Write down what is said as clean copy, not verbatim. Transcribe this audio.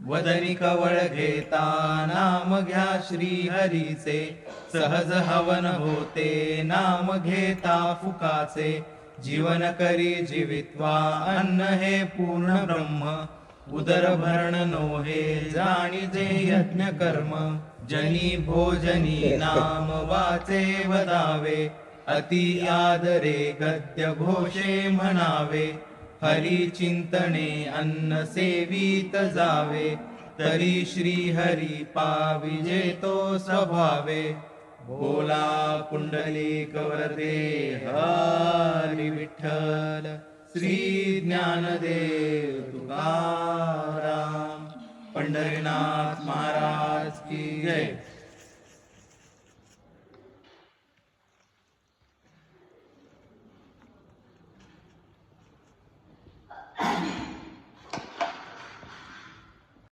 वदनी कवळ घेता नाम घ्या श्री हरीचे, सहज हवन होते नाम घेता फुकाचे. जीवन करी जीवित्वा अन्न हे पूर्ण ब्रह्म, उदर भरण नोहे जाणीजे यज्ञ कर्म. जनी भोजनी नाम वाचे वदावे, अति आदरे गद्य घोषे म्हणावे. हरी चिंतने अन्न सेवित जावे, तरी श्री हरी पाविजे तो स्वभावे. बोला पुंडलिक वरदे हरी विठ्ठल, श्री ज्ञानदेव तुकाराम. पंढरीनाथ महाराज की जय.